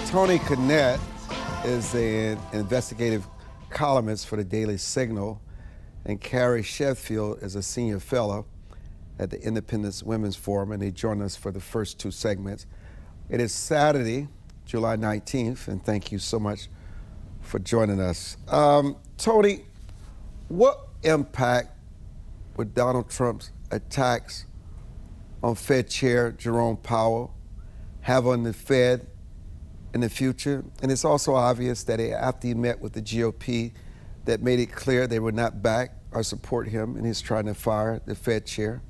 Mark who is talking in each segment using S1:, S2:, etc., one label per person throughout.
S1: Tony Kinnett is an investigative columnist for the Daily Signal, and Carrie Sheffield is a senior fellow at the Independence Women's Forum, and they join us for the first two segments. It is Saturday, July 19th, and thank you so much for joining us. Tony, what impact would Donald Trump's attacks on Fed Chair Jerome Powell have on the Fed in the future? And it's also obvious that after he met with the GOP, that made it clear they would not back or support him, and he's trying to fire the Fed chair.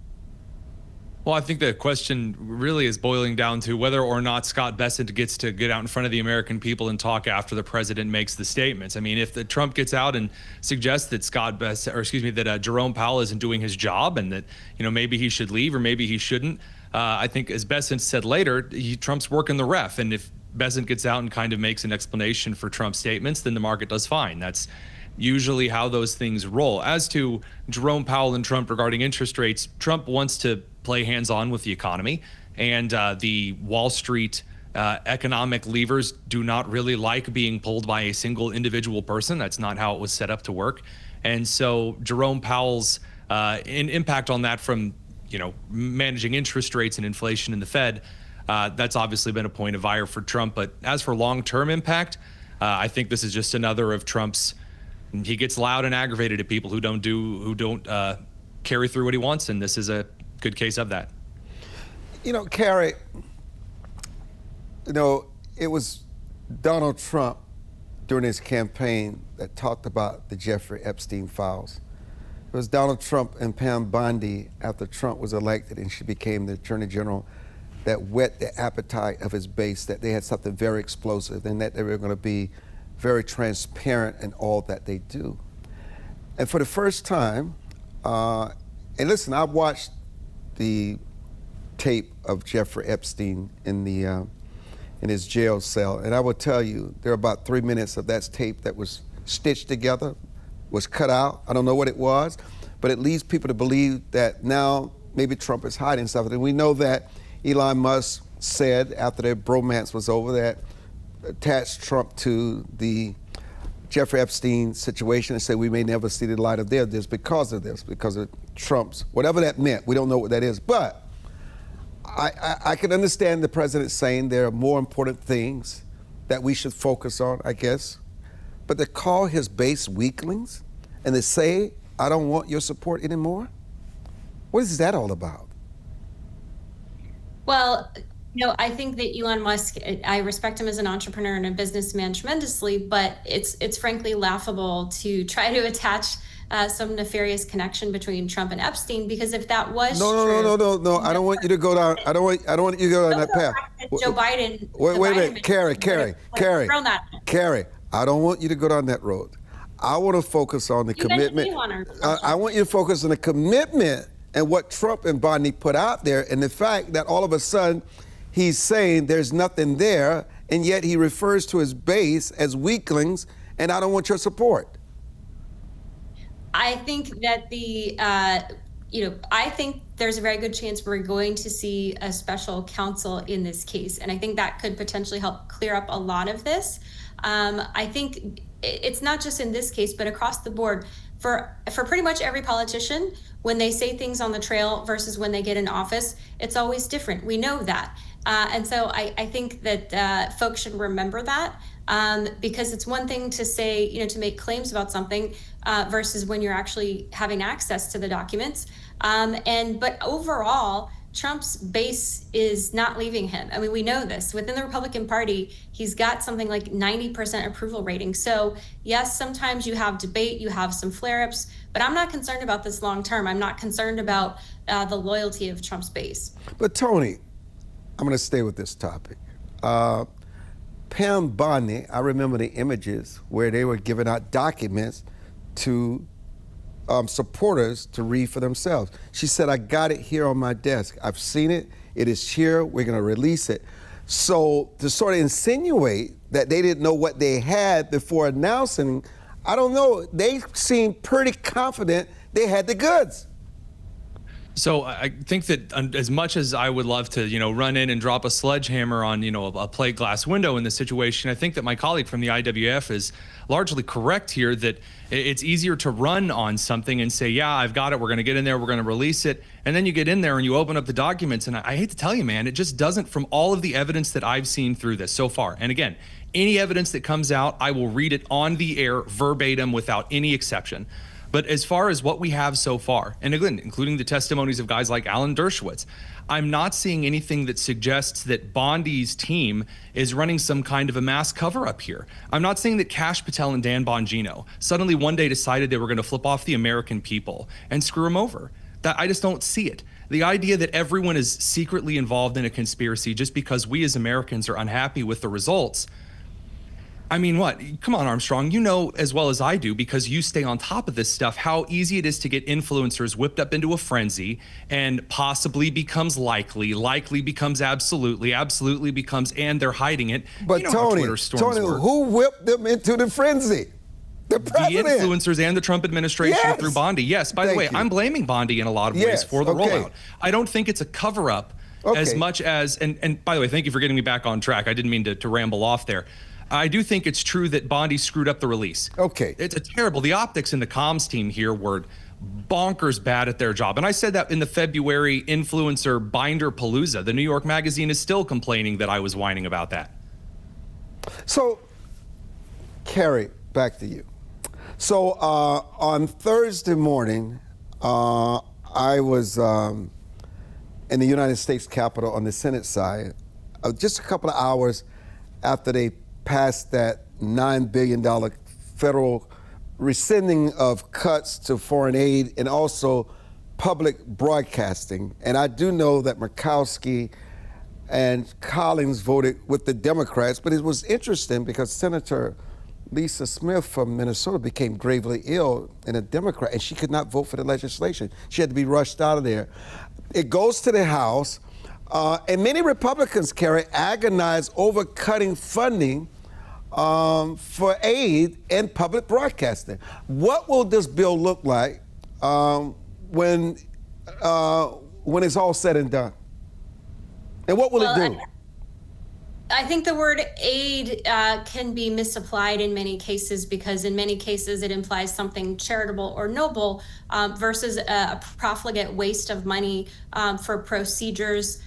S2: Well, I think the question really is boiling down to whether or not Scott Bessent gets to get out in front of the American people and talk after the president makes the statements. I mean, if Trump gets out and suggests that that Jerome Powell isn't doing his job and that, maybe he should leave or maybe he shouldn't, I think, as Bessent said later, Trump's working the ref. And if Bessent gets out and kind of makes an explanation for Trump's statements, then the market does fine. That's usually how those things roll. As to Jerome Powell and Trump regarding interest rates, Trump wants to play hands-on with the economy, and the Wall Street economic levers do not really like being pulled by a single individual person. That's not how it was set up to work. And so Jerome Powell's impact on that from managing interest rates and inflation in the Fed, that's obviously been a point of ire for Trump. But as for long-term impact, I think this is just another of Trump's. He gets loud and aggravated at people who don't carry through what he wants, and this is a good case of that.
S1: Carrie, it was Donald Trump during his campaign that talked about the Jeffrey Epstein files. It was Donald Trump and Pam Bondi, after Trump was elected and she became the Attorney General, that whet the appetite of his base, that they had something very explosive and that they were going to be very transparent in all that they do. And for the first time, and listen, I've watched the tape of Jeffrey Epstein in his jail cell, and I will tell you, there are about 3 minutes of that tape that was stitched together, was cut out. I don't know what it was, but it leads people to believe that now maybe Trump is hiding something. And we know that Elon Musk said after their bromance was over that attached Trump to the Jeffrey Epstein situation and said we may never see the light of this because of Trump's, whatever that meant. We don't know what that is. But I can understand the president saying there are more important things that we should focus on, I guess. But to call his base weaklings and to say, I don't want your support anymore, what is that all about?
S3: Well, I think that Elon Musk, I respect him as an entrepreneur and a businessman tremendously, but it's frankly laughable to try to attach some nefarious connection between Trump and Epstein, because if that was
S1: true. No. I don't want you to go down. I don't want you to go down that path.
S3: Joe Biden.
S1: Wait a minute, Carrie. I don't want you to go down that road. I want to focus on the commitment. I want you to focus on the commitment and what Trump and Bondi put out there, and the fact that all of a sudden he's saying there's nothing there, and yet he refers to his base as weaklings, and I don't want your support.
S3: I think that I think there's a very good chance we're going to see a special counsel in this case, and I think that could potentially help clear up a lot of this. I think it's not just in this case, but across the board for pretty much every politician, when they say things on the trail versus when they get in office, it's always different. We know that. And so I think that folks should remember that, because it's one thing to say, to make claims about something versus when you're actually having access to the documents. But overall, Trump's base is not leaving him. I mean, we know this. Within the Republican Party, he's got something like 90% approval rating. So yes, sometimes you have debate, you have some flare-ups, but I'm not concerned about this long term. I'm not concerned about the loyalty of Trump's base.
S1: But Tony, I'm going to stay with this topic. Pam Bondi, I remember the images where they were giving out documents to supporters to read for themselves. She said, I got it here on my desk. I've seen it. It is here. We're going to release it. So to sort of insinuate that they didn't know what they had before announcing, I don't know. They seemed pretty confident they had the goods.
S2: So I think that as much as I would love to, run in and drop a sledgehammer on, a plate glass window in this situation, I think that my colleague from the IWF is largely correct here that it's easier to run on something and say, yeah, I've got it. We're going to get in there. We're going to release it. And then you get in there and you open up the documents. And I hate to tell you, man, it just doesn't, from all of the evidence that I've seen through this so far. And again, any evidence that comes out, I will read it on the air verbatim without any exception. But as far as what we have so far, and again, including the testimonies of guys like Alan Dershowitz, I'm not seeing anything that suggests that Bondi's team is running some kind of a mass cover-up here. I'm not saying that Kash Patel and Dan Bongino suddenly one day decided they were going to flip off the American people and screw them over. I just don't see it. The idea that everyone is secretly involved in a conspiracy just because we as Americans are unhappy with the results, I mean, what? Come on, Armstrong. You know as well as I do, because you stay on top of this stuff, how easy it is to get influencers whipped up into a frenzy and possibly becomes likely becomes absolutely becomes, and they're hiding it.
S1: But Tony, who whipped them into the frenzy? The president.
S2: The influencers and the Trump administration through Bondi. Yes, by the way, I'm blaming Bondi in a lot of ways for the rollout. I don't think it's a cover-up as much as, and by the way, thank you for getting me back on track. I didn't mean to ramble off there. I do think it's true that Bondi screwed up the release.
S1: Okay.
S2: It's a terrible. The optics in the comms team here were bonkers bad at their job. And I said that in the February influencer binder palooza. The New York Magazine is still complaining that I was whining about that.
S1: So, Carrie, back to you. So on Thursday morning, I was in the United States Capitol on the Senate side, just a couple of hours after they passed that $9 billion federal rescinding of cuts to foreign aid and also public broadcasting. And I do know that Murkowski and Collins voted with the Democrats, but it was interesting because Senator Lisa Smith from Minnesota became gravely ill and a Democrat, and she could not vote for the legislation. She had to be rushed out of there. It goes to the House, and many Republicans, Carrie, agonize over cutting funding for aid and public broadcasting. What will this bill look like when it's all said and done? And what will it do?
S3: I think the word aid can be misapplied in many cases because in many cases it implies something charitable or noble versus a profligate waste of money for procedures,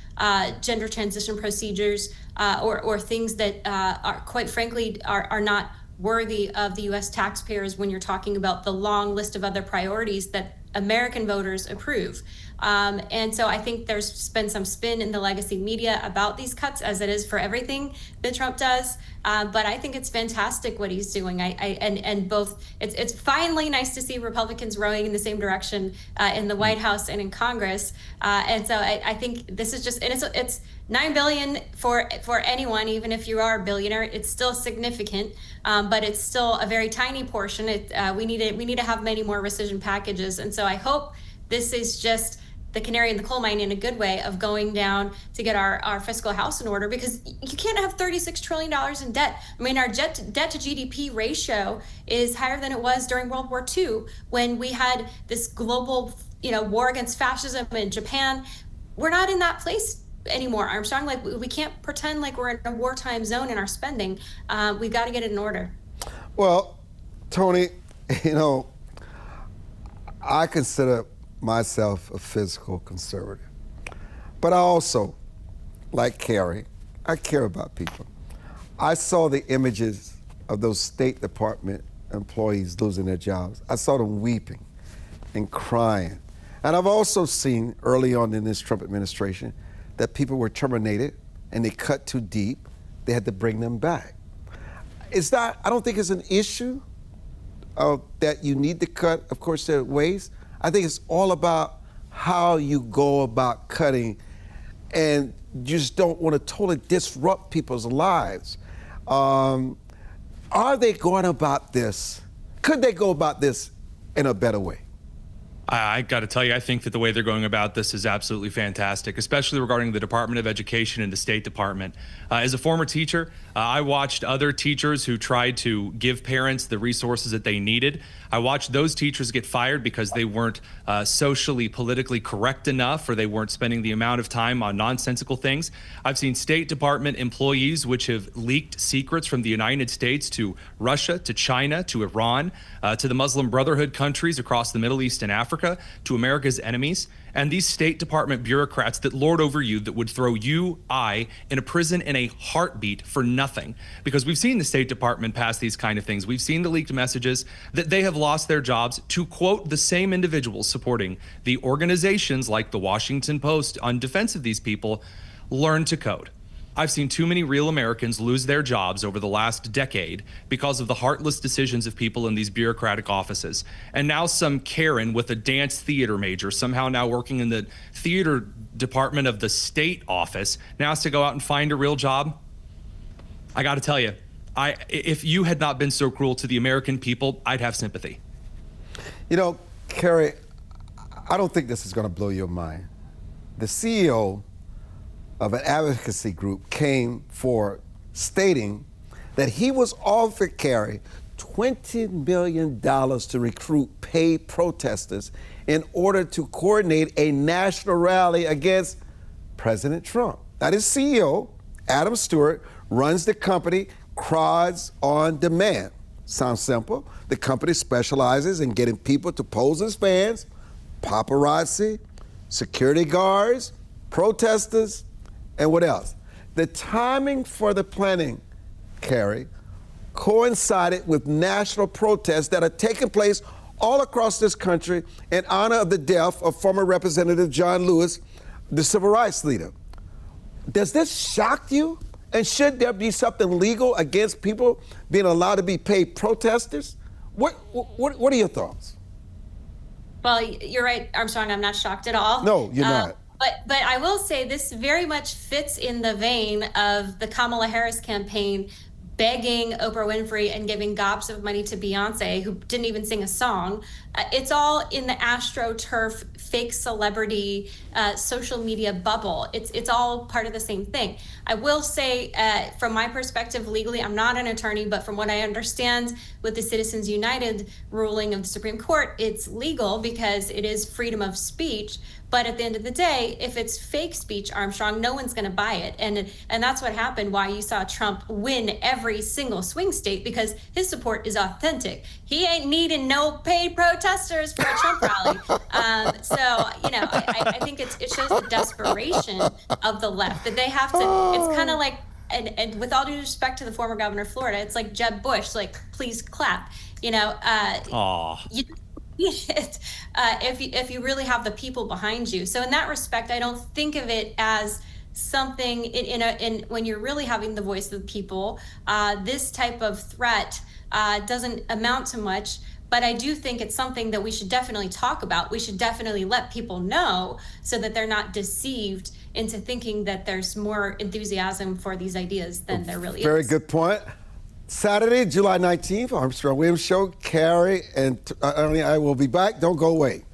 S3: gender transition procedures, or things that are quite frankly are not worthy of the U.S. taxpayers when you're talking about the long list of other priorities that American voters approve. And so I think there's been some spin in the legacy media about these cuts, as it is for everything that Trump does. But I think it's fantastic what he's doing. It's finally nice to see Republicans rowing in the same direction in the White House and in Congress. And so I think this is just, and it's $9 billion for anyone, even if you are a billionaire. It's still significant, but it's still a very tiny portion. We need to have many more rescission packages, and so I hope this is just the canary in the coal mine in a good way of going down to get our fiscal house in order, because you can't have $36 trillion in debt. I mean, our debt to GDP ratio is higher than it was during World War II when we had this global, war against fascism in Japan. We're not in that place anymore, Armstrong. Like, we can't pretend like we're in a wartime zone in our spending. We've got to get it in order.
S1: Well, Tony, I consider myself a fiscal conservative. But I also, like Carrie, I care about people. I saw the images of those State Department employees losing their jobs. I saw them weeping and crying. And I've also seen early on in this Trump administration that people were terminated and they cut too deep. They had to bring them back. I don't think it's an issue that you need to cut. Of course, there are ways. I think it's all about how you go about cutting, and you just don't want to totally disrupt people's lives. Are they going about this? Could they go about this in a better way?
S2: I got to tell you, I think that the way they're going about this is absolutely fantastic, especially regarding the Department of Education and the State Department. As a former teacher, I watched other teachers who tried to give parents the resources that they needed. I watched those teachers get fired because they weren't socially, politically correct enough, or they weren't spending the amount of time on nonsensical things. I've seen State Department employees which have leaked secrets from the United States to Russia, to China, to Iran, to the Muslim Brotherhood countries across the Middle East and Africa, to America's enemies. And these State Department bureaucrats that lord over you, that would throw I in a prison in a heartbeat for nothing. Because we've seen the State Department pass these kind of things. We've seen the leaked messages that they have lost their jobs to, quote, the same individuals supporting the organizations like the Washington Post on defense of these people learn to code. I've seen too many real Americans lose their jobs over the last decade because of the heartless decisions of people in these bureaucratic offices. And now some Karen with a dance theater major, somehow now working in the theater department of the state office, now has to go out and find a real job. I got to tell you, if you had not been so cruel to the American people, I'd have sympathy.
S1: You know, Carrie, I don't think this is going to blow your mind. The CEO of an advocacy group came forward stating that he was offered, Carrie, $20 million to recruit paid protesters in order to coordinate a national rally against President Trump. Now, this CEO, Adam Stewart, runs the company Crossroads on Demand. Sounds simple. The company specializes in getting people to pose as fans, paparazzi, security guards, protesters, and what else? The timing for the planning, Carrie, coincided with national protests that are taking place all across this country in honor of the death of former Representative John Lewis, the civil rights leader. Does this shock you? And should there be something legal against people being allowed to be paid protesters? What are your thoughts?
S3: Well, you're right, Armstrong. I'm not shocked at all.
S1: No, you're not.
S3: But I will say this very much fits in the vein of the Kamala Harris campaign begging Oprah Winfrey and giving gobs of money to Beyonce, who didn't even sing a song. It's all in the AstroTurf fake celebrity social media bubble. It's all part of the same thing. I will say, from my perspective, legally, I'm not an attorney, but from what I understand with the Citizens United ruling of the Supreme Court, it's legal because it is freedom of speech. But at the end of the day, if it's fake speech, Armstrong, no one's going to buy it. And that's what happened, why you saw Trump win every single swing state, because his support is authentic. He ain't needing no paid protesters for a Trump rally. So, you know, I think it shows the desperation of the left, that they have to, it's kind of like, and with all due respect to the former governor of Florida, it's like Jeb Bush, like, please clap, you know. If you really have the people behind you. So in that respect, I don't think of it as something in when you're really having the voice of the people. This type of threat doesn't amount to much, but I do think it's something that we should definitely talk about. We should definitely let people know so that they're not deceived into thinking that there's more enthusiasm for these ideas than there really is.
S1: Very good point. Saturday, July 19th, Armstrong Williams Show. Carrie and I will be back. Don't go away.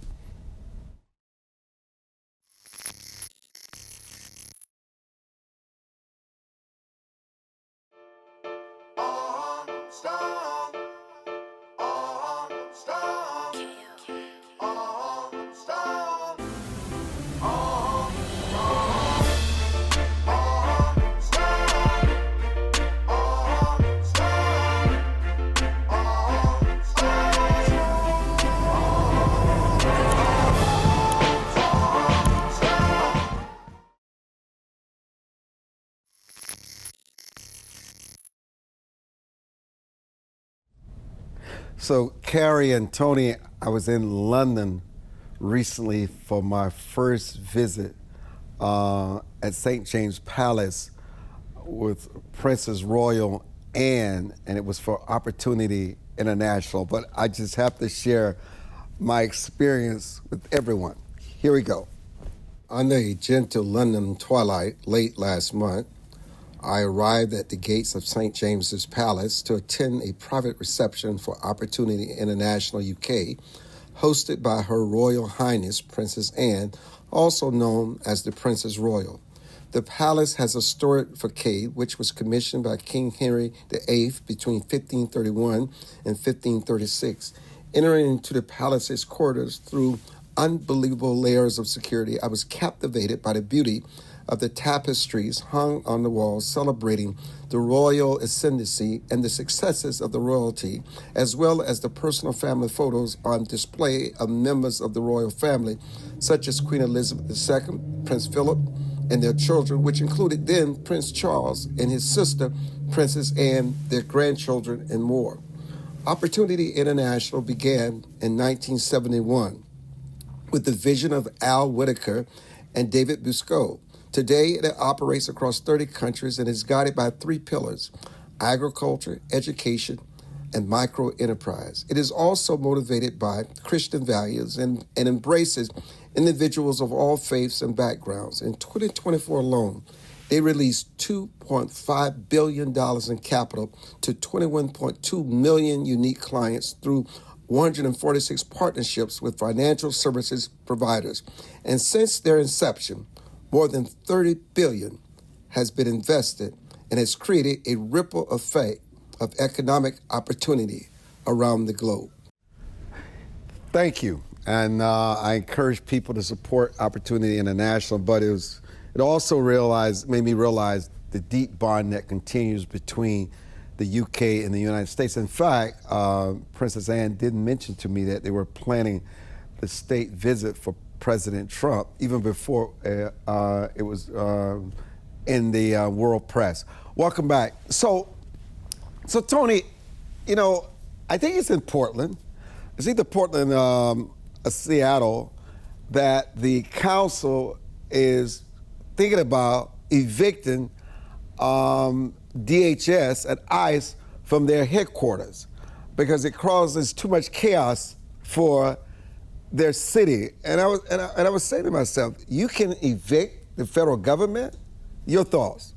S1: So, Carrie and Tony, I was in London recently for my first visit at St. James Palace with Princess Royal Anne, and it was for Opportunity International. But I just have to share my experience with everyone. Here we go. On a gentle London twilight late last month, I arrived at the gates of St. James's Palace to attend a private reception for Opportunity International UK, hosted by Her Royal Highness Princess Anne, also known as the Princess Royal. The palace has a storied facade, which was commissioned by King Henry VIII between 1531 and 1536. Entering into the palace's corridors through unbelievable layers of security, I was captivated by the beauty of the tapestries hung on the walls celebrating the royal ascendancy and the successes of the royalty, as well as the personal family photos on display of members of the royal family, such as Queen Elizabeth II, Prince Filb, and their children, which included then Prince Charles and his sister, Princess Anne, their grandchildren, and more. Opportunity International began in 1971 with the vision of Al Whitaker and David Busco. Today, it operates across 30 countries and is guided by 3 pillars: agriculture, education, and micro-enterprise. It is also motivated by Christian values and embraces individuals of all faiths and backgrounds. In 2024 alone, they released $2.5 billion in capital to 21.2 million unique clients through 146 partnerships with financial services providers. And since their inception, more than $30 billion has been invested and has created a ripple effect of economic opportunity around the globe. Thank you. And I encourage people to support Opportunity International, but it also made me realize the deep bond that continues between the UK and the United States. In fact, Princess Anne did mention to me that they were planning the state visit for President Trump even before it was in the world press. Welcome back. So Tony, I think it's in Portland. It's either Portland or Seattle that the council is thinking about evicting DHS and ICE from their headquarters because it causes too much chaos for their city. And I was saying to myself, you can evict the federal government? Your thoughts?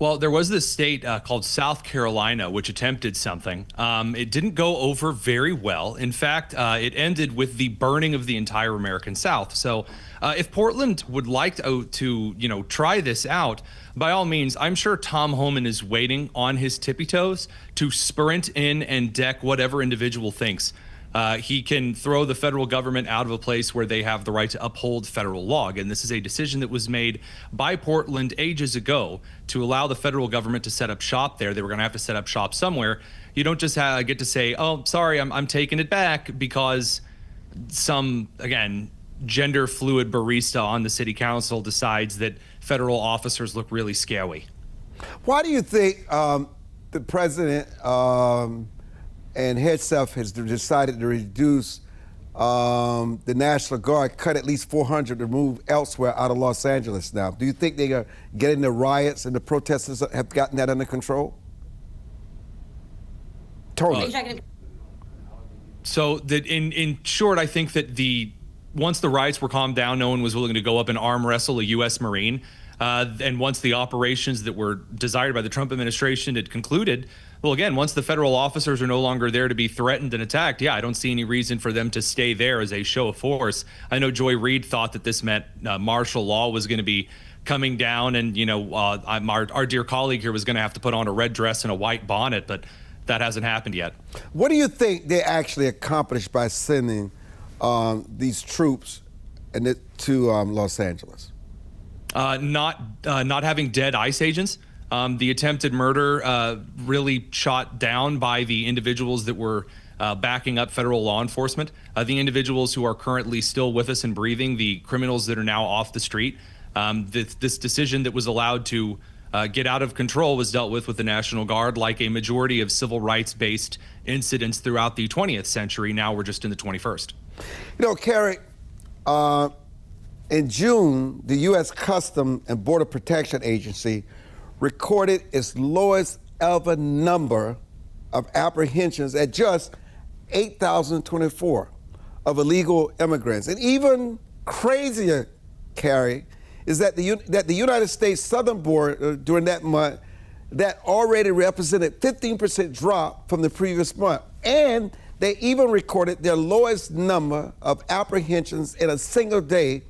S2: Well, there was this state called South Carolina, which attempted something. It didn't go over very well. In fact, it ended with the burning of the entire American South. So if Portland would like to try this out, by all means, I'm sure Tom Homan is waiting on his tippy toes to sprint in and deck whatever individual thinks he can throw the federal government out of a place where they have the right to uphold federal law. And this is a decision that was made by Portland ages ago to allow the federal government to set up shop there. They were going to have to set up shop somewhere. You don't just get to say, oh, sorry, I'm taking it back because some, again, gender fluid barista on the city council decides that federal officers look really scary.
S1: Why do you think the president and Hegseth has decided to reduce the National Guard, cut at least 400 to move elsewhere out of Los Angeles now? Do you think they are getting the riots and the protesters have gotten that under control? Tony.
S2: So that in short, I think that once the riots were calmed down, no one was willing to go up and arm wrestle a U.S. Marine. And once the operations that were desired by the Trump administration had concluded, well, again, once the federal officers are no longer there to be threatened and attacked, I don't see any reason for them to stay there as a show of force. I know Joy Reid thought that this meant martial law was going to be coming down and, our dear colleague here was going to have to put on a red dress and a white bonnet, but that hasn't happened yet.
S1: What do you think they actually accomplished by sending these troops to Los Angeles?
S2: Not having dead ICE agents. The attempted murder really shot down by the individuals that were backing up federal law enforcement. The individuals who are currently still with us and breathing, the criminals that are now off the street. This decision that was allowed to get out of control was dealt with the National Guard, like a majority of civil rights-based incidents throughout the 20th century. Now we're just in the 21st.
S1: Carrie, in June, the U.S. Customs and Border Protection Agency recorded its lowest ever number of apprehensions at just 8,024 of illegal immigrants. And even crazier, Carrie, is that the United States southern border during that month, that already represented 15% drop from the previous month. And They even recorded their lowest number of apprehensions in a single day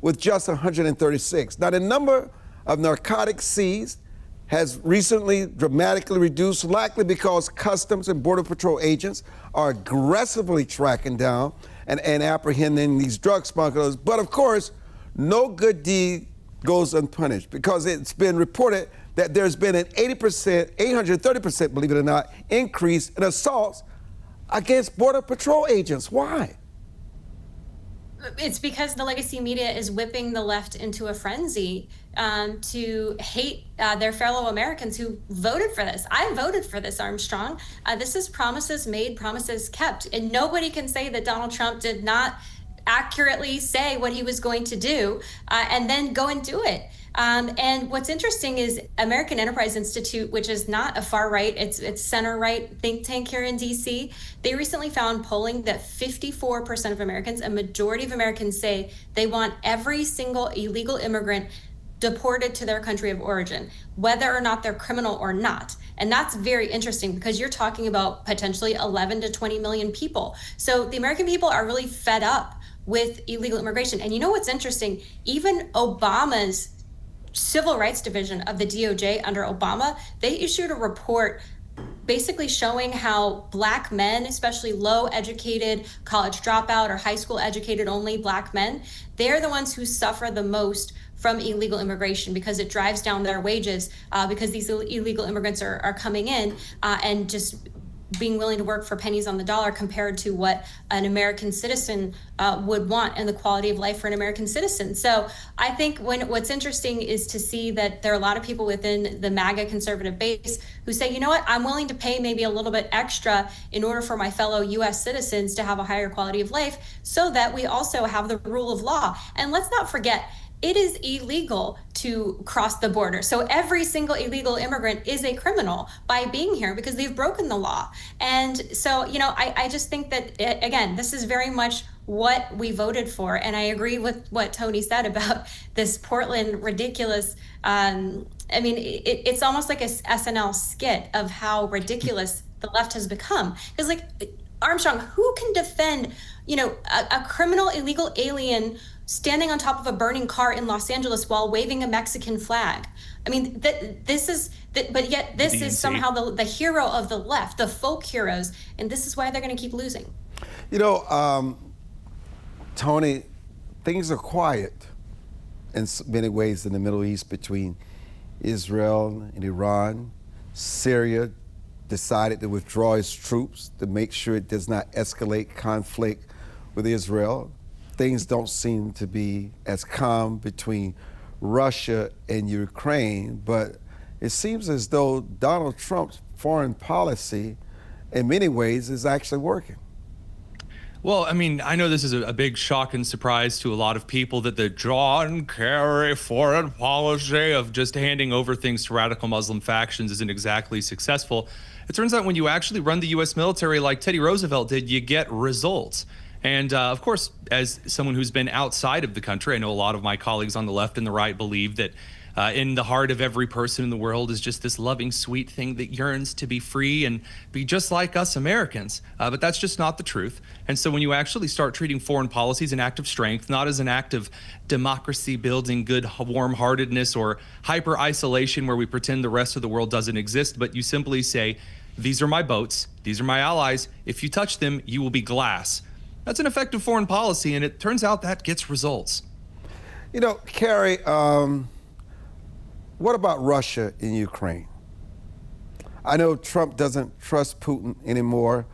S1: with just 136. Now, the number of narcotics seized has recently dramatically reduced, likely because Customs and Border Patrol agents are aggressively tracking down and apprehending these drug smugglers. But of course, no good deed goes unpunished, because it's been reported that there's been an 830%, believe it or not, increase in assaults against Border Patrol agents. Why?
S3: It's because the legacy media is whipping the left into a frenzy to hate their fellow Americans who voted for this. I voted for this, Armstrong. This is promises made, promises kept. And nobody can say that Donald Trump did not accurately say what he was going to do and then go and do it. And what's interesting is American Enterprise Institute, which is not a far right, it's center right think tank here in DC. They recently found polling that 54% of Americans, a majority of Americans, say they want every single illegal immigrant deported to their country of origin, whether or not they're criminal or not. And that's very interesting, because you're talking about potentially 11 to 20 million people. So the American people are really fed up with illegal immigration. And you know what's interesting? Even Obama's Civil Rights Division of the DOJ under Obama, they issued a report basically showing how Black men, especially low educated, college dropout or high school educated only Black men, they're the ones who suffer the most from illegal immigration, because it drives down their wages, because these illegal immigrants are coming in and just being willing to work for pennies on the dollar compared to what an American citizen would want and the quality of life for an American citizen. So I think what's interesting is to see that there are a lot of people within the MAGA conservative base who say, you know what, I'm willing to pay maybe a little bit extra in order for my fellow US citizens to have a higher quality of life, so that we also have the rule of law. And let's not forget, it is illegal to cross the border. So every single illegal immigrant is a criminal by being here, because they've broken the law. And so, you know, I just think that, again, this is very much what we voted for. And I agree with what Tony said about this Portland ridiculous. I mean, it's almost like a SNL skit of how ridiculous the left has become. Because, like, Armstrong, who can defend, you know, a criminal illegal alien standing on top of a burning car in Los Angeles while waving a Mexican flag? I mean, but yet this is somehow the hero of the left, the folk heroes, and this is why they're going to keep losing.
S1: You know, Tony, things are quiet in many ways in the Middle East between Israel and Iran. Syria decided to withdraw its troops to make sure it does not escalate conflict with Israel. Things don't seem to be as calm between Russia and Ukraine, but it seems as though Donald Trump's foreign policy in many ways is actually working.
S2: Well, I mean, I know this is a big shock and surprise to a lot of people that the John Kerry foreign policy of just handing over things to radical Muslim factions isn't exactly successful. It turns out when you actually run the U.S. military like Teddy Roosevelt did, you get results. And of course, as someone who's been outside of the country, I know a lot of my colleagues on the left and the right believe that in the heart of every person in the world is just this loving, sweet thing that yearns to be free and be just like us Americans. But that's just not the truth. And so when you actually start treating foreign policy as an act of strength, not as an act of democracy building, good warm-heartedness, or hyper-isolation where we pretend the rest of the world doesn't exist, but you simply say, these are my boats, these are my allies, if you touch them, you will be glass. That's an effective foreign policy, and it turns out that gets results.
S1: You know, Carrie, what about Russia in Ukraine? I know Trump doesn't trust Putin anymore,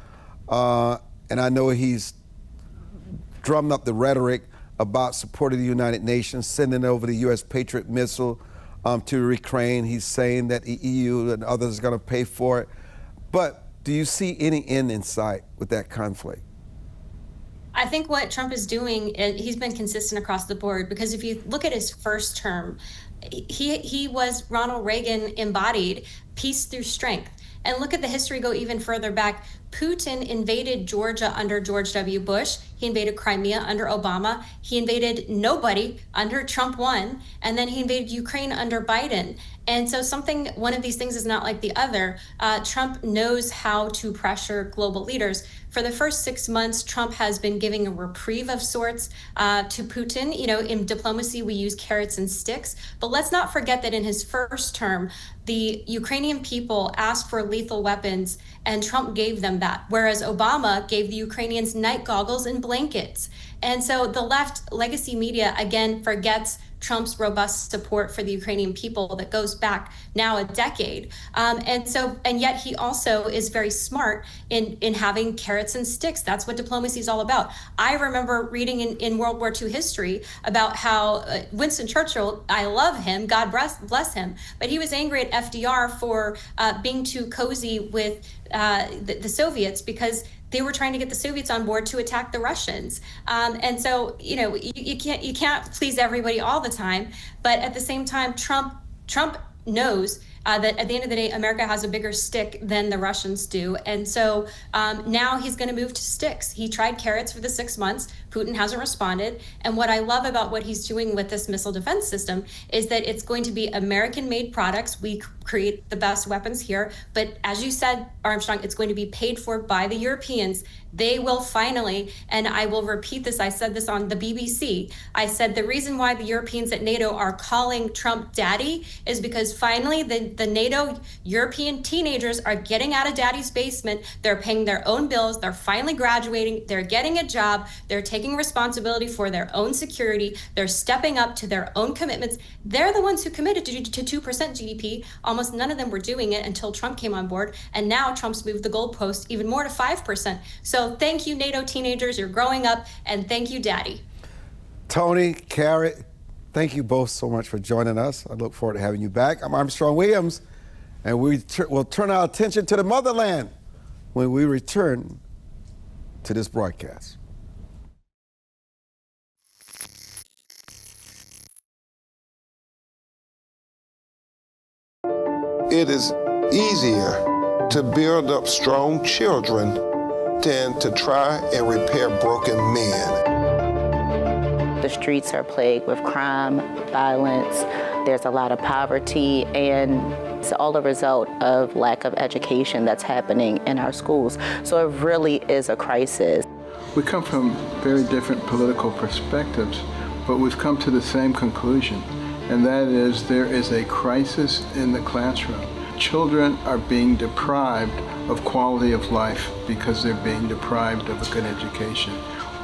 S1: and I know he's drummed up the rhetoric about supporting the United Nations, sending over the U.S. Patriot missile to Ukraine. He's saying that the EU and others are going to pay for it. But do you see any end in sight with that conflict?
S3: I think what Trump is doing, he's been consistent across the board, because if you look at his first term, he was Ronald Reagan embodied peace through strength. And look at the history, go even further back. Putin invaded Georgia under George W. Bush. He invaded Crimea under Obama. He invaded nobody under Trump 1. And then he invaded Ukraine under Biden. And so one of these things is not like the other. Trump knows how to pressure global leaders. For the first 6 months, Trump has been giving a reprieve of sorts to Putin. In diplomacy, we use carrots and sticks. But let's not forget that in his first term, the Ukrainian people asked for lethal weapons, and Trump gave them that, whereas Obama gave the Ukrainians night goggles and blankets. And so the left legacy media, again, forgets Trump's robust support for the Ukrainian people that goes back now a decade. And yet he also is very smart in having carrots and sticks. That's what diplomacy is all about. I remember reading in World War II history about how Winston Churchill, I love him, God bless him, but he was angry at FDR for being too cozy with the Soviets because they were trying to get the Soviets on board to attack the Russians. And so, you can't please everybody all the time. But at the same time, Trump knows that at the end of the day, America has a bigger stick than the Russians do. And so now he's going to move to sticks. He tried carrots for the 6 months. Putin hasn't responded. And what I love about what he's doing with this missile defense system is that it's going to be American-made products. We create the best weapons here. But as you said, Armstrong, it's going to be paid for by the Europeans. They will finally, and I will repeat this, I said this on the BBC, I said the reason why the Europeans at NATO are calling Trump daddy is because finally the NATO European teenagers are getting out of daddy's basement. They're paying their own bills. They're finally graduating. They're getting a job. They're taking responsibility for their own security. They're stepping up to their own commitments. They're the ones who committed to 2% GDP. Almost none of them were doing it until Trump came on board. And now Trump's moved the goalpost even more to 5%. So thank you, NATO teenagers. You're growing up. And thank you, Daddy.
S1: Tony, Carrie, thank you both so much for joining us. I look forward to having you back. I'm Armstrong Williams, and we'll turn our attention to the motherland when we return to this broadcast.
S4: It is easier to build up strong children than to try and repair broken men.
S5: The streets are plagued with crime, violence, there's a lot of poverty, and it's all a result of lack of education that's happening in our schools. So it really is a crisis.
S6: We come from very different political perspectives, but we've come to the same conclusion, and that is there is a crisis in the classroom. Children are being deprived of quality of life because they're being deprived of a good education.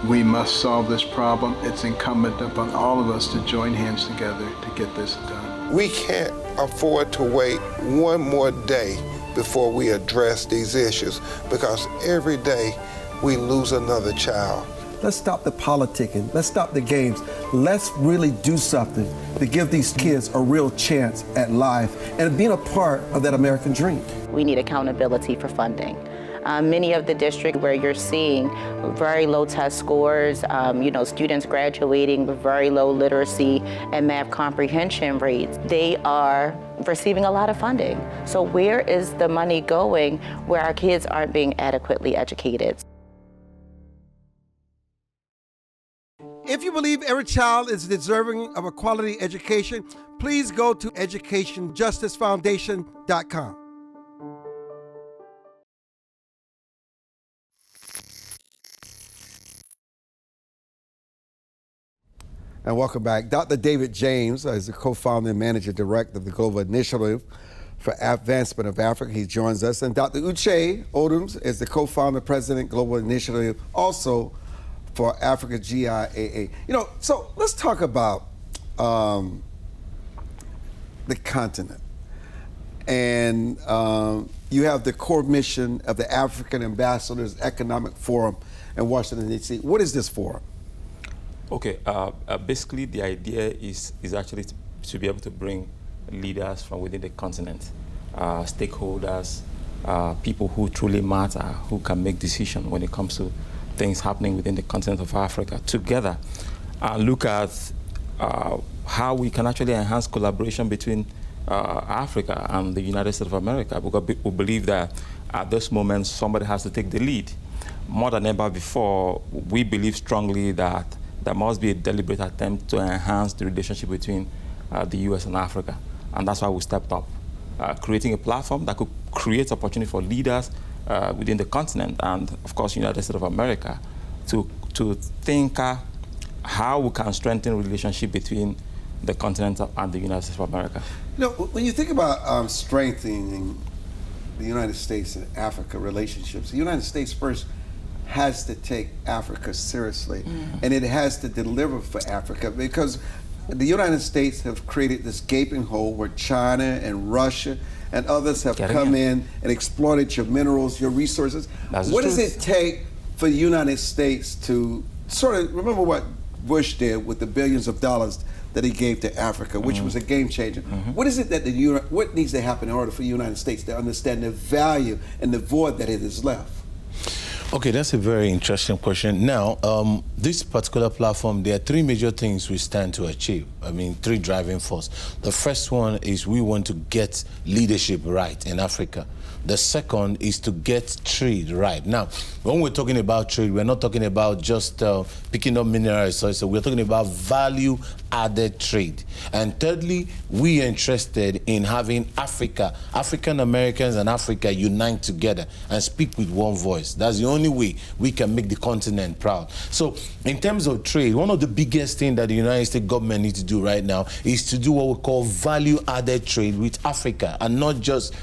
S6: We must solve this problem. It's incumbent upon all of us to join hands together to get this done.
S4: We can't afford to wait one more day before we address these issues, because every day we lose another child.
S1: Let's stop the politicking. Let's stop the games. Let's really do something to give these kids a real chance at life and being a part of that American dream.
S5: We need accountability for funding. Many of the districts where you're seeing very low test scores, students graduating with very low literacy and math comprehension rates, they are receiving a lot of funding. So where is the money going where our kids aren't being adequately educated?
S1: If you believe every child is deserving of a quality education, please go to educationjusticefoundation.com. And welcome back. Dr. David James is the co-founder and manager director of the Global Initiative for Advancement of Africa. He joins us. And Dr. Utchay Odims is the co-founder, president, Global Initiative, also for Africa GIAA. So let's talk about the continent. And you have the core mission of the African Ambassadors Economic Forum in Washington, D.C. What is this forum?
S7: Okay, basically the idea is actually to be able to bring leaders from within the continent, stakeholders, people who truly matter, who can make decisions when it comes to things happening within the continent of Africa, together look at how we can actually enhance collaboration between Africa and the United States of America, because we believe that at this moment somebody has to take the lead. More than ever before, we believe strongly that there must be a deliberate attempt to enhance the relationship between the U.S. and Africa. And that's why we stepped up, creating a platform that could create opportunity for leaders within the continent and, of course, United States of America to think how we can strengthen relationship between the continent and the United States of America.
S1: You know, when you think about strengthening the United States and Africa relationships, the United States first has to take Africa seriously, and it has to deliver for Africa, because the United States have created this gaping hole where China and Russia and others have come in and exploited your minerals, your resources. What does it take for the United States to sort of, remember what Bush did with the billions of dollars that he gave to Africa, which was a game changer. What is it that what needs to happen in order for the United States to understand the value and the void that it has left?
S8: Okay, that's a very interesting question. Now, this particular platform, there are three major things we stand to achieve. I mean, three driving forces. The first one is we want to get leadership right in Africa. The second is to get trade right. Now, when we're talking about trade, we're not talking about just picking up mineral resources. We're talking about value-added trade. And thirdly, we are interested in having African Americans and Africa unite together and speak with one voice. That's the only way we can make the continent proud. So in terms of trade, one of the biggest things that the United States government needs to do right now is to do what we call value-added trade with Africa, and not just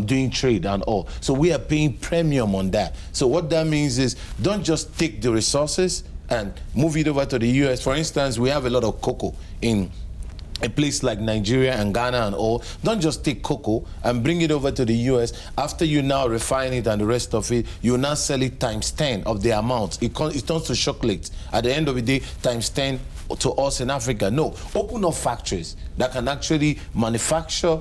S8: doing trade and all. So we are paying premium on that. So what that means is, don't just take the resources and move it over to the US. For instance, we have a lot of cocoa in a place like Nigeria and Ghana and all. Don't just take cocoa and bring it over to the US. After you now refine it and the rest of it, you now sell it times 10 of the amount. It turns to chocolate. At the end of the day, times 10 to us in Africa. No, open up factories that can actually manufacture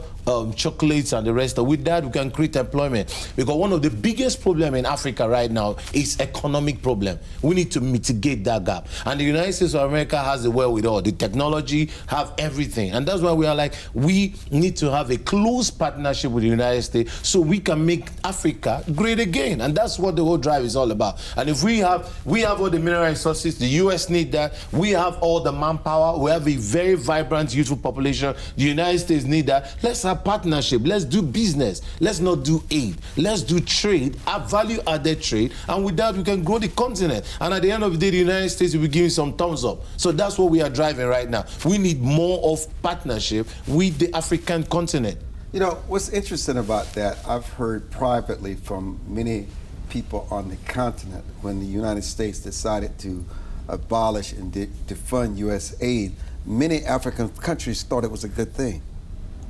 S8: chocolates and the rest. With that, we can create employment. Because one of the biggest problems in Africa right now is economic problem. We need to mitigate that gap. And the United States of America has the wherewithal, the technology, have everything. And that's why we are like, we need to have a close partnership with the United States so we can make Africa great again. And that's what the whole drive is all about. And if we have all the mineral resources, the US need that. We have all the manpower. We have a very vibrant, youthful population. The United States need that. Let's have partnership. Let's do business. Let's not do aid. Let's do trade, value-added trade, and with that we can grow the continent. And at the end of the day, the United States will be giving some thumbs up. So that's what we are driving right now. We need more of partnership with the African continent.
S1: You know, what's interesting about that, I've heard privately from many people on the continent, when the United States decided to abolish and defund U.S. aid, many African countries thought it was a good thing.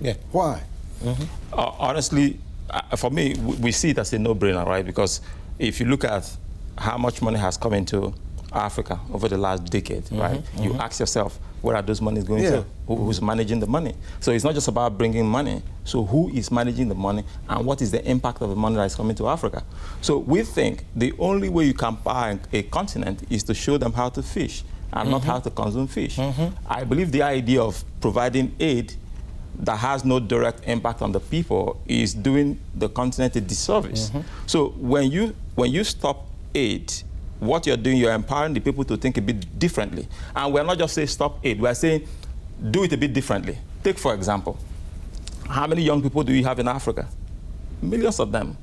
S8: Yeah.
S1: Why?
S7: Honestly, for me, we see it as a no-brainer, right? Because if you look at how much money has come into Africa over the last decade, right? You ask yourself, where are those monies going to? Who's managing the money? So it's not just about bringing money. So who is managing the money, and what is the impact of the money that is coming to Africa? So we think the only way you can buy a continent is to show them how to fish and not how to consume fish. I believe the idea of providing aid that has no direct impact on the people is doing the continent a disservice. So when you stop aid, what you're doing, you're empowering the people to think a bit differently. And we're not just saying stop aid, we're saying do it a bit differently. Take, for example, how many young people do you have in Africa? Millions of them.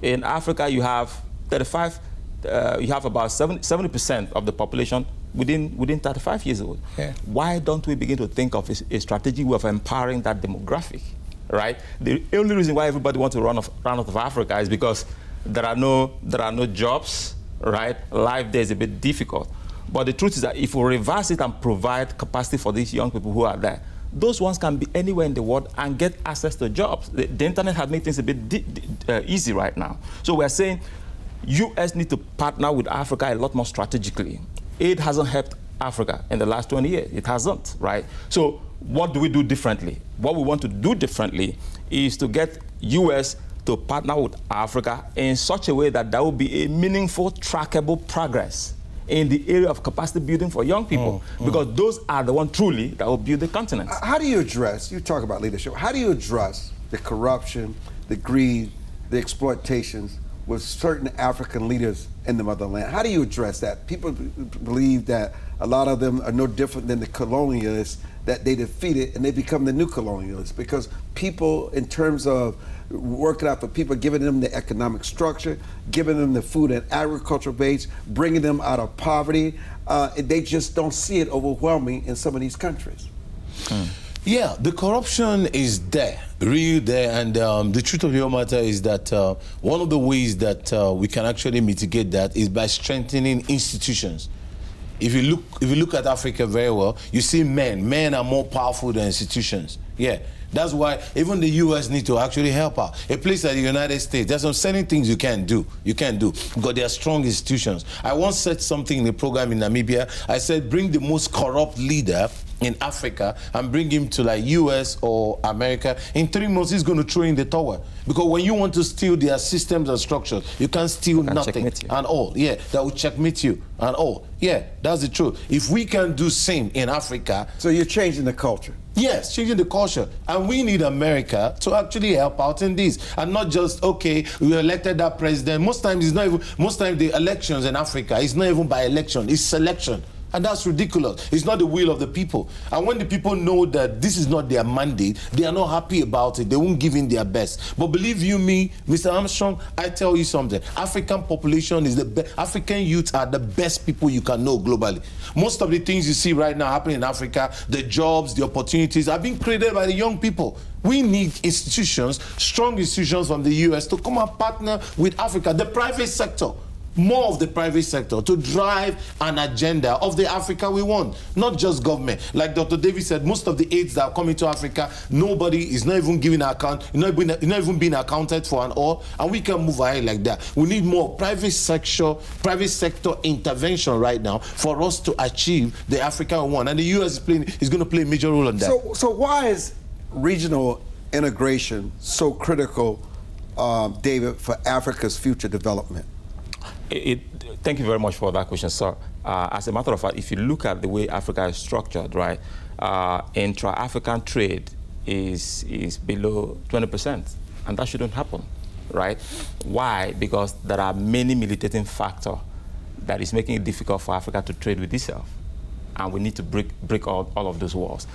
S7: In Africa, you have you have about 70% of the population within 35 years old. Why don't we begin to think of a strategic way of empowering that demographic, right? The only reason why everybody wants to run out of Africa is because there are no jobs, right? Life there is a bit difficult. But the truth is that if we reverse it and provide capacity for these young people who are there, those ones can be anywhere in the world and get access to jobs. The internet has made things a bit easy right now. So we're saying US need to partner with Africa a lot more strategically. Aid hasn't helped Africa in the last 20 years. It hasn't, right? So what do we do differently? What we want to do differently is to get US to partner with Africa in such a way that there will be a meaningful, trackable progress in the area of capacity building for young people, because those are the ones truly that will build the continent.
S1: How do you address, you talk about leadership, how do you address the corruption, the greed, the exploitations with certain African leaders in the motherland? How do you address that? People believe that a lot of them are no different than the colonialists that they defeated, and they become the new colonialists, because people, in terms of working out for people, giving them the economic structure, giving them the food and agricultural base, bringing them out of poverty, they just don't see it overwhelming in some of these countries.
S8: Yeah, the corruption is there, real there, and the truth of the matter is that one of the ways that we can actually mitigate that is by strengthening institutions. If you look at Africa very well, you see men are more powerful than institutions. Yeah, that's why even the U.S. need to actually help out. A place like the United States, there's some certain things you can't do, because they are strong institutions. I once said something in the program in Namibia. I said, bring the most corrupt leader in Africa and bring him to like US or America. In 3 months, he's going to throw in the tower. Because when you want to steal their systems and structures, you can't steal nothing and all. Yeah, that will checkmate you and all. Yeah, that's the truth. If we can do same in Africa.
S1: So you're changing the culture.
S8: Yes, changing the culture. And we need America to actually help out in this. And not just, okay, we elected that president. Most times the elections in Africa is not even by election, it's selection. And that's ridiculous. It's not the will of the people. And when the people know that this is not their mandate, they are not happy about it. They won't give in their best. But believe you me, Mr. Armstrong, I tell you something. African population is the best. African youth are the best people you can know globally. Most of the things you see right now happening in Africa, the jobs, the opportunities, are being created by the young people. We need institutions, strong institutions from the US to come and partner with Africa, the private sector. More of the private sector to drive an agenda of the Africa we want, not just government. Like Dr. Davis said, most of the aids that are coming to Africa, nobody is not even giving an account, not even being accounted for and all, and we can move ahead like that. We need more private sector intervention right now for us to achieve the Africa we want, and the US is going to play a major role in that.
S1: So why is regional integration so critical, David, for Africa's future development?
S7: Thank you very much for that question, sir. As a matter of fact, if you look at the way Africa is structured, right, intra-African trade is below 20%, and that shouldn't happen, right? Why? Because there are many militating factors that is making it difficult for Africa to trade with itself, and we need to break all of those walls.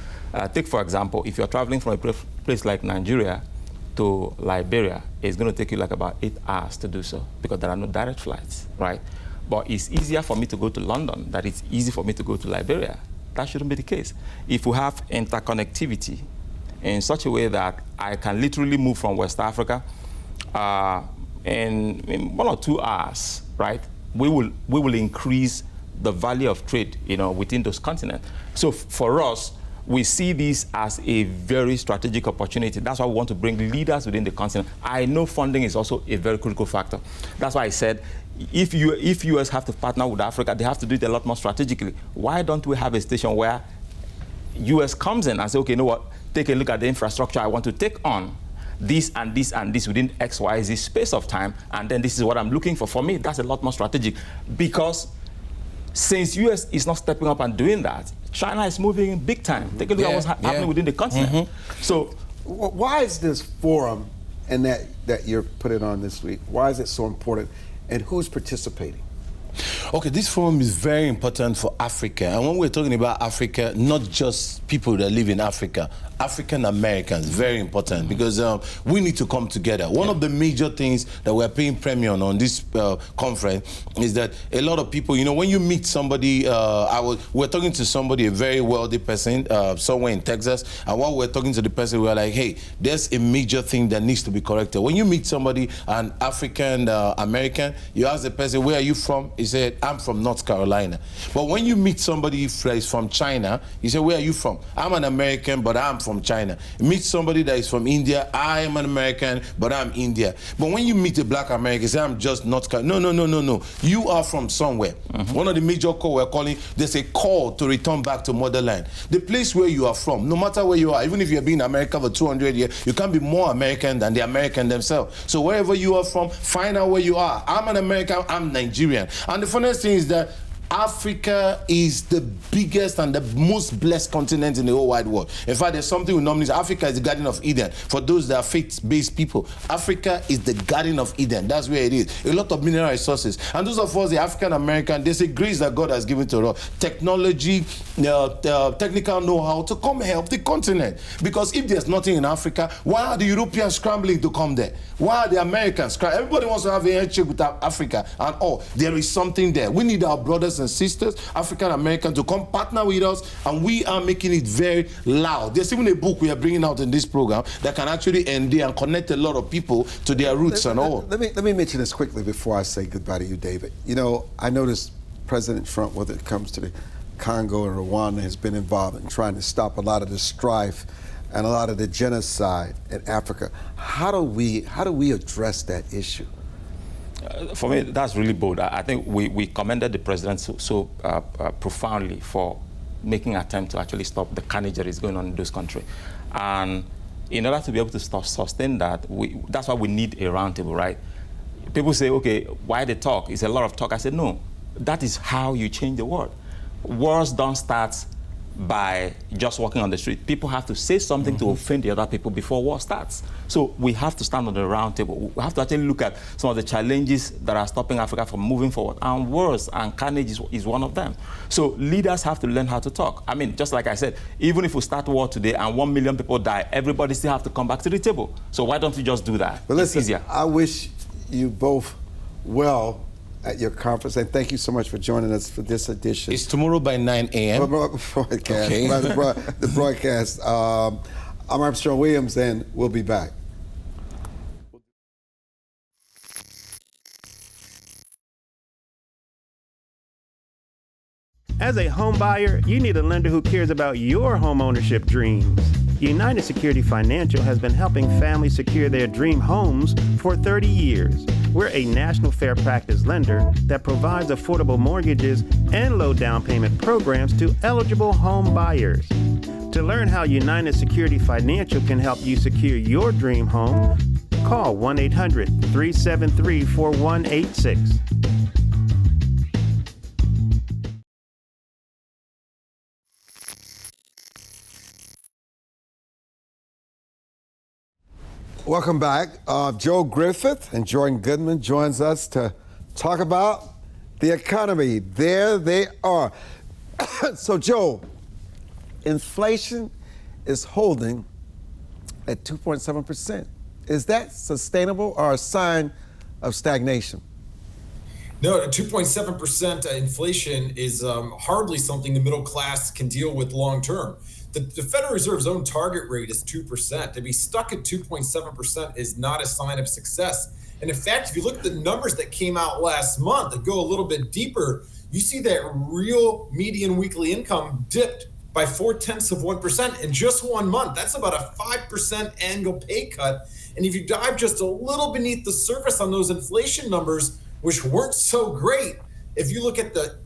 S7: Take, for example, if you're traveling from a place like Nigeria to Liberia, it's going to take you like about 8 hours to do so because there are no direct flights, right? But it's easier for me to go to London than it's easy for me to go to Liberia. That shouldn't be the case. If we have interconnectivity in such a way that I can literally move from West Africa in 1 or 2 hours, right? We will increase the value of trade, within those continents. So for us, we see this as a very strategic opportunity. That's why we want to bring leaders within the continent. I know funding is also a very critical factor. That's why I said, if US have to partner with Africa, they have to do it a lot more strategically. Why don't we have a station where US comes in and say, okay, you know what, take a look at the infrastructure I want to take on, this and this and this within XYZ space of time, and then this is what I'm looking for. For me, that's a lot more strategic, because since US is not stepping up and doing that, China is moving in big time. Take a look at what's happening within the continent. So,
S1: why is this forum and that you're putting on this week, why is it so important, and who's participating?
S8: Okay, this forum is very important for Africa. And when we're talking about Africa, not just people that live in Africa, African Americans, very important, because we need to come together. One of the major things that we're paying premium on this conference is that a lot of people, when you meet somebody, we're talking to somebody, a very wealthy person, somewhere in Texas, and while we're talking to the person, we're like, hey, there's a major thing that needs to be corrected. When you meet somebody, an African American, you ask the person, where are you from? He said, I'm from North Carolina. But when you meet somebody that is from China, you say, where are you from? I'm an American, but I'm from China. You meet somebody that is from India, I am an American, but I'm India. But when you meet a black American, you say, I'm just North Carolina. No. You are from somewhere. One of the major calls we're calling, there's a call to return back to motherland. The place where you are from, no matter where you are, even if you've been in America for 200 years, you can't be more American than the American themselves. So wherever you are from, find out where you are. I'm an American, I'm Nigerian. And the funniest thing is that Africa is the biggest and the most blessed continent in the whole wide world. In fact, there's something we normally say, Africa is the Garden of Eden. For those that are faith-based people, Africa is the Garden of Eden. That's where it is. A lot of mineral resources. And those of us, the African American, there's a grace that God has given to us. Technology, technical know-how to come help the continent. Because if there's nothing in Africa, why are the Europeans scrambling to come there? Why are the Americans scrambling? Everybody wants to have a handshake with Africa and all. There is something there. We need our brothers and sisters, African Americans, to come partner with us, and we are making it very loud. There's even a book we are bringing out in this program that can actually endear and connect a lot of people to their roots and all.
S1: Let me mention this quickly before I say goodbye to you, David. You know, I noticed President Trump, whether it comes to the Congo and Rwanda, has been involved in trying to stop a lot of the strife and a lot of the genocide in Africa. How do we address that issue?
S7: For me, that's really bold. I think we commended the president so profoundly for making an attempt to actually stop the carnage that is going on in those countries. And in order to be able to sustain that, that's why we need a roundtable, right? People say, okay, why the talk? It's a lot of talk. I said, no, that is how you change the world. Wars don't start by just walking on the street. People have to say something to offend the other people before war starts. So we have to stand on the round table. We have to actually look at some of the challenges that are stopping Africa from moving forward. And wars and carnage is one of them. So leaders have to learn how to talk. I mean, just like I said, even if we start war today and 1 million people die, everybody still have to come back to the table. So why don't we just do that?
S1: But listen,
S7: it's easier.
S1: I wish you both well at your conference, and thank you so much for joining us for this edition.
S8: It's tomorrow by 9 a.m.
S1: Broadcast.
S8: Okay.
S1: The broadcast. I'm Armstrong Williams, and we'll be back.
S9: As a home buyer, you need a lender who cares about your home ownership dreams. United Security Financial has been helping families secure their dream homes for 30 years. We're a national fair practice lender that provides affordable mortgages and low down payment programs to eligible home buyers. To learn how United Security Financial can help you secure your dream home, call 1-800-373-4186.
S1: Welcome back. Joe Griffith and Jordan Goodman joins us to talk about the economy. There they are. So, Joe, inflation is holding at 2.7%. Is that sustainable or a sign of stagnation?
S10: No, 2.7% inflation is hardly something the middle class can deal with long term. The Federal Reserve's own target rate is 2%. To be stuck at 2.7% is not a sign of success. And in fact, if you look at the numbers that came out last month that go a little bit deeper, you see that real median weekly income dipped by 0.4% in just 1 month. That's about a 5% annual pay cut. And if you dive just a little beneath the surface on those inflation numbers, which weren't so great, if you look at the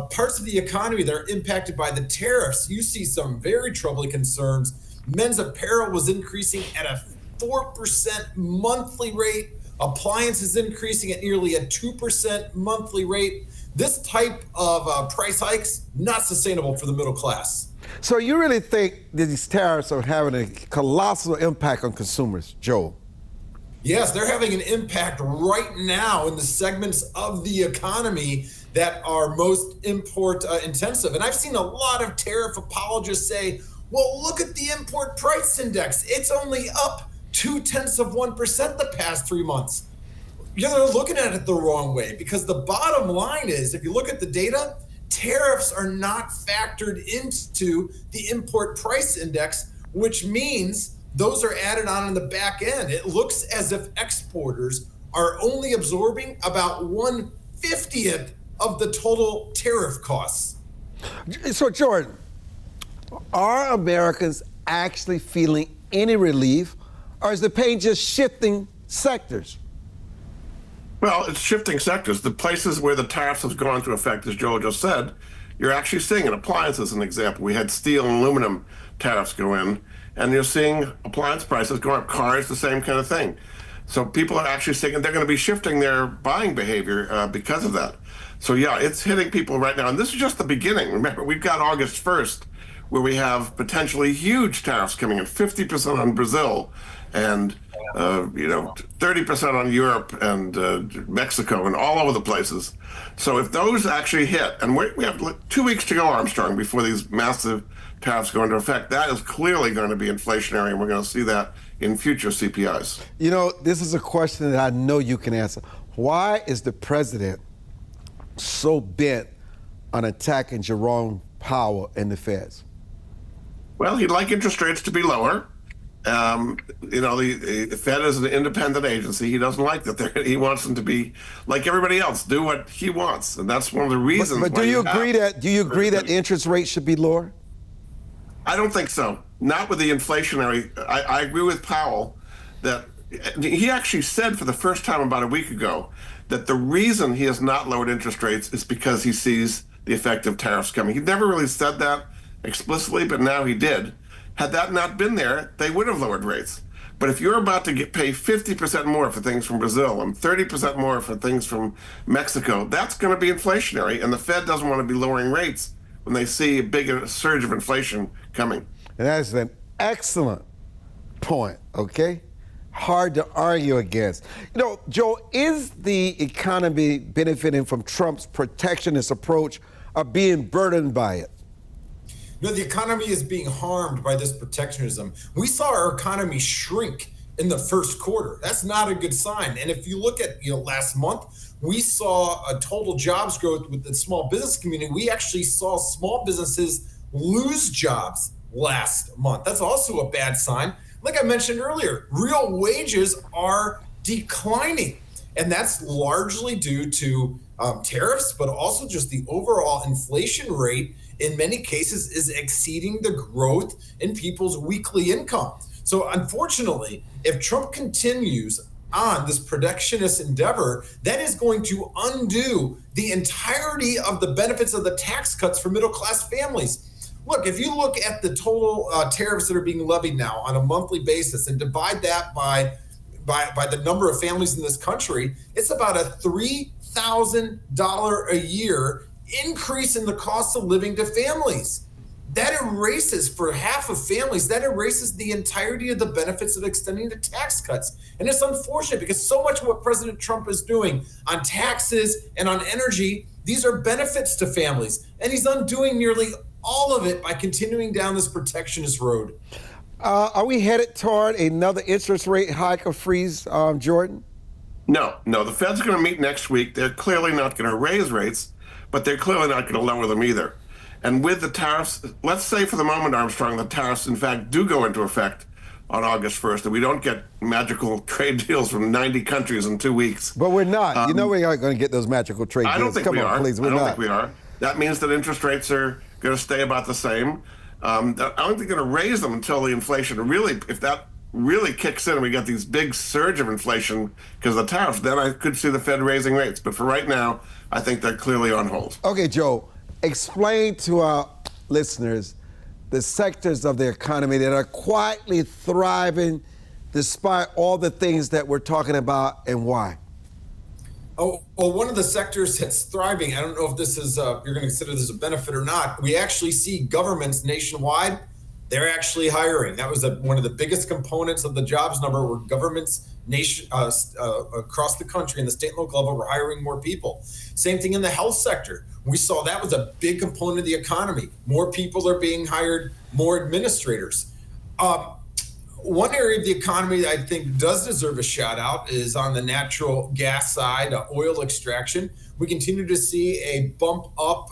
S10: parts of the economy that are impacted by the tariffs, you see some very troubling concerns. Men's apparel was increasing at a 4% monthly rate. Appliances increasing at nearly a 2% monthly rate. This type of price hikes, not sustainable for the middle class.
S1: So you really think that these tariffs are having a colossal impact on consumers, Joe?
S10: Yes, they're having an impact right now in the segments of the economy that are most import intensive. And I've seen a lot of tariff apologists say, well, look at the import price index. It's only up 0.2% the past 3 months. They're looking at it the wrong way, because the bottom line is, if you look at the data, tariffs are not factored into the import price index, which means those are added on in the back end. It looks as if exporters are only absorbing about 1/50th of the total tariff costs.
S1: So, Jordan, are Americans actually feeling any relief, or is the pain just shifting sectors?
S11: Well, it's shifting sectors. The places where the tariffs have gone into effect, as Joe just said, you're actually seeing it. Appliances, an example. We had steel and aluminum tariffs go in, and you're seeing appliance prices go up. Cars, the same kind of thing. So people are actually saying they're going to be shifting their buying behavior because of that. So yeah, it's hitting people right now. And this is just the beginning. Remember, we've got August 1st, where we have potentially huge tariffs coming in, 50% on Brazil and 30% on Europe and Mexico and all over the places. So if those actually hit, and we have 2 weeks to go, Armstrong, before these massive tariffs go into effect, that is clearly going to be inflationary, and we're going to see that in future CPIs.
S1: You know, this is a question that I know you can answer. Why is the president so bent on attacking Jerome Powell and the Feds?
S11: Well, he'd like interest rates to be lower. The Fed is an independent agency. He doesn't like that. He wants them to be like everybody else, do what he wants, and that's one of the reasons.
S1: But do you agree that interest rates should be lower?
S11: I don't think so. Not with the inflationary. I agree with Powell that he actually said for the first time about a week ago that the reason he has not lowered interest rates is because he sees the effect of tariffs coming. He never really said that explicitly, but now he did. Had that not been there, they would have lowered rates. But if you're about to pay 50% more for things from Brazil and 30% more for things from Mexico, that's going to be inflationary, and the Fed doesn't want to be lowering rates when they see a big surge of inflation coming.
S1: And that's an excellent point, okay? Hard to argue against. You know, Joe, is the economy benefiting from Trump's protectionist approach or being burdened by it?
S10: No, the economy is being harmed by this protectionism. We saw our economy shrink in the first quarter. That's not a good sign. And if you look at last month, we saw a total jobs growth with the small business community. We actually saw small businesses lose jobs last month. That's also a bad sign. Like I mentioned earlier, real wages are declining. And that's largely due to tariffs, but also just the overall inflation rate in many cases is exceeding the growth in people's weekly income. So unfortunately, if Trump continues on this protectionist endeavor, that is going to undo the entirety of the benefits of the tax cuts for middle-class families. Look, if you look at the total tariffs that are being levied now on a monthly basis and divide that by the number of families in this country, it's about a $3,000 a year increase in the cost of living to families. That erases, for half of families, that erases the entirety of the benefits of extending the tax cuts. And it's unfortunate because so much of what President Trump is doing on taxes and on energy, these are benefits to families. And he's undoing nearly all of it by continuing down this protectionist road.
S1: Are we headed toward another interest rate hike or freeze, Jordan?
S11: No. The Fed's going to meet next week. They're clearly not going to raise rates, but they're clearly not going to lower them either. And with the tariffs, let's say for the moment, Armstrong, the tariffs, in fact, do go into effect on August 1st, and we don't get magical trade deals from 90 countries in 2 weeks.
S1: But we're not. We aren't going to get those magical trade deals.
S11: I don't think we are. Please, I don't think we are. That means that interest rates are going to stay about the same. I don't think they're going to raise them until the inflation if that really kicks in and we get these big surge of inflation because of the tariffs, then I could see the Fed raising rates. But for right now, I think they're clearly on hold.
S1: Okay, Joe, explain to our listeners the sectors of the economy that are quietly thriving despite all the things that we're talking about and why.
S10: Oh, well, one of the sectors that's thriving, I don't know if this is, you're going to consider this a benefit or not. We actually see governments nationwide, they're actually hiring. That was one of the biggest components of the jobs number, where governments across the country and the state and local level were hiring more people. Same thing in the health sector. We saw that was a big component of the economy. More people are being hired, more administrators. One area of the economy that I think does deserve a shout out is on the natural gas side, oil extraction. We continue to see a bump up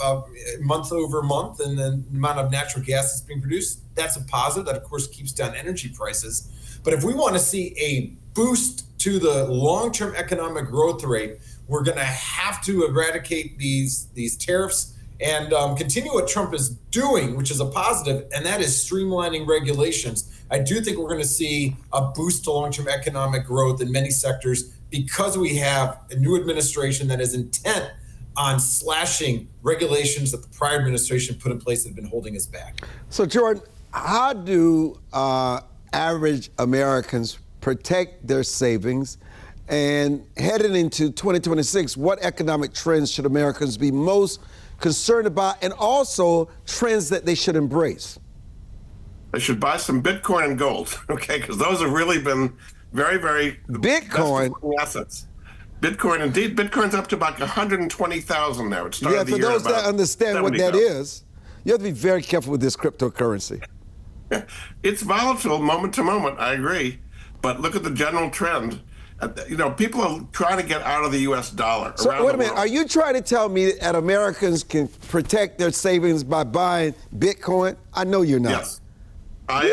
S10: month over month in the amount of natural gas that's being produced. That's a positive. That, of course, keeps down energy prices. But if we want to see a boost to the long-term economic growth rate, we're going to have to eradicate these tariffs and continue what Trump is doing, which is a positive, and that is streamlining regulations. I do think we're going to see a boost to long-term economic growth in many sectors because we have a new administration that is intent on slashing regulations that the prior administration put in place that have been holding us back.
S1: So, Jordan, how do average Americans protect their savings? And heading into 2026, what economic trends should Americans be most concerned about, and also trends that they should embrace?
S11: They should buy some Bitcoin and gold, okay? Because those have really been very, very
S1: Bitcoin
S11: assets. Bitcoin, indeed. Bitcoin's up to about 120,000 now. It started
S1: yeah,
S11: the
S1: for
S11: year
S1: those that understand what that is, you have to be very careful with this cryptocurrency.
S11: It's volatile moment to moment, I agree. But look at the general trend. You know, people are trying to get out of the U.S. dollar.
S1: So
S11: around
S1: wait
S11: the
S1: a minute,
S11: world.
S1: are you trying to tell me that Americans can protect their savings by buying Bitcoin? I know you're not.
S11: Yes, I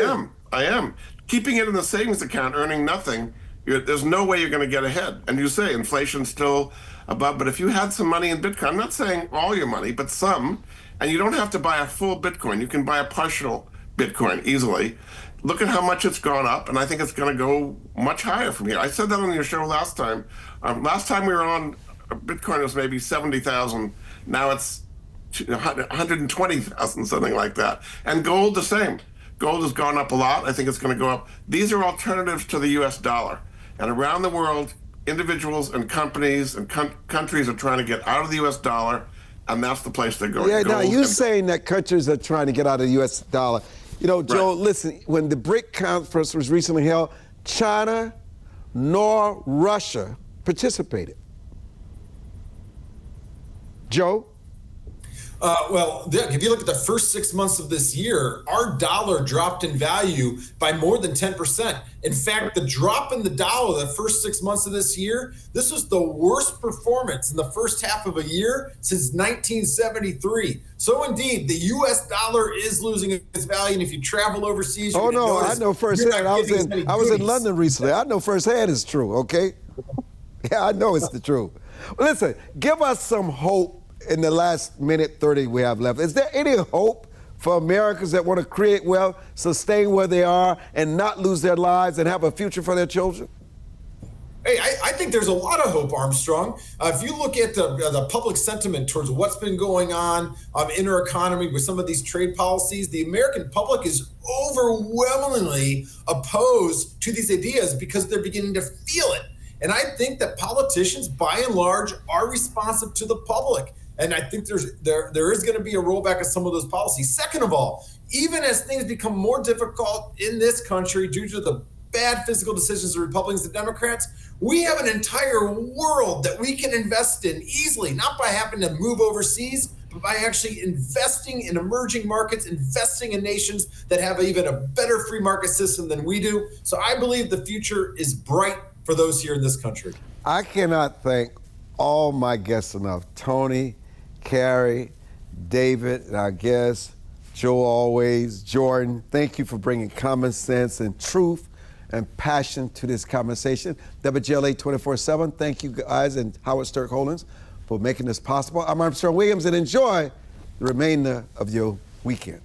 S11: am. Keeping it in the savings account, earning nothing, there's no way you're going to get ahead. And you say inflation's still above, but if you had some money in Bitcoin, I'm not saying all your money, but some, and you don't have to buy a full Bitcoin. You can buy a partial Bitcoin easily. Look at how much it's gone up, and I think it's going to go much higher from here. I said that on your show last time. Last time we were on, Bitcoin was maybe 70,000. Now it's 120,000, something like that. And gold, the same. Gold has gone up a lot. I think it's going to go up. These are alternatives to the U.S. dollar. And around the world, individuals and companies and countries are trying to get out of the U.S. dollar, and that's the place they're going.
S1: Yeah, now
S11: Gold
S1: you're
S11: and-
S1: saying that countries are trying to get out of the U.S. dollar. You know, Joe,
S11: Right.
S1: listen, when the BRIC conference was recently held, China nor Russia participated. Joe?
S10: Well, if you look at the first 6 months of this year, our dollar dropped in value by more than 10%. In fact, the drop in the dollar the first 6 months of this year, this was the worst performance in the first half of a year since 1973. So indeed, the U.S. dollar is losing its value. And if you travel overseas,
S1: Oh, no, I know firsthand. I was in London recently. I know firsthand it's true, okay? Yeah, I know it's the truth. Listen, give us some hope in the last minute 30 we have left. Is there any hope for Americans that want to create wealth, sustain where they are, and not lose their lives and have a future for their children?
S10: Hey, I think there's a lot of hope, Armstrong. If you look at the public sentiment towards what's been going on in our economy with some of these trade policies, the American public is overwhelmingly opposed to these ideas because they're beginning to feel it. And I think that politicians, by and large, are responsive to the public. And I think there is going to be a rollback of some of those policies. Second of all, even as things become more difficult in this country due to the bad fiscal decisions of Republicans and Democrats, we have an entire world that we can invest in easily, not by having to move overseas, but by actually investing in emerging markets, investing in nations that have even a better free market system than we do. So I believe the future is bright for those here in this country.
S1: I cannot thank all my guests enough. Tony, Carrie, David, and our guests, Joe always, Jordan, thank you for bringing common sense and truth and passion to this conversation. WGLA 24/7, thank you guys, and Howard Sturk Holdings for making this possible. I'm Armstrong Williams, and enjoy the remainder of your weekend.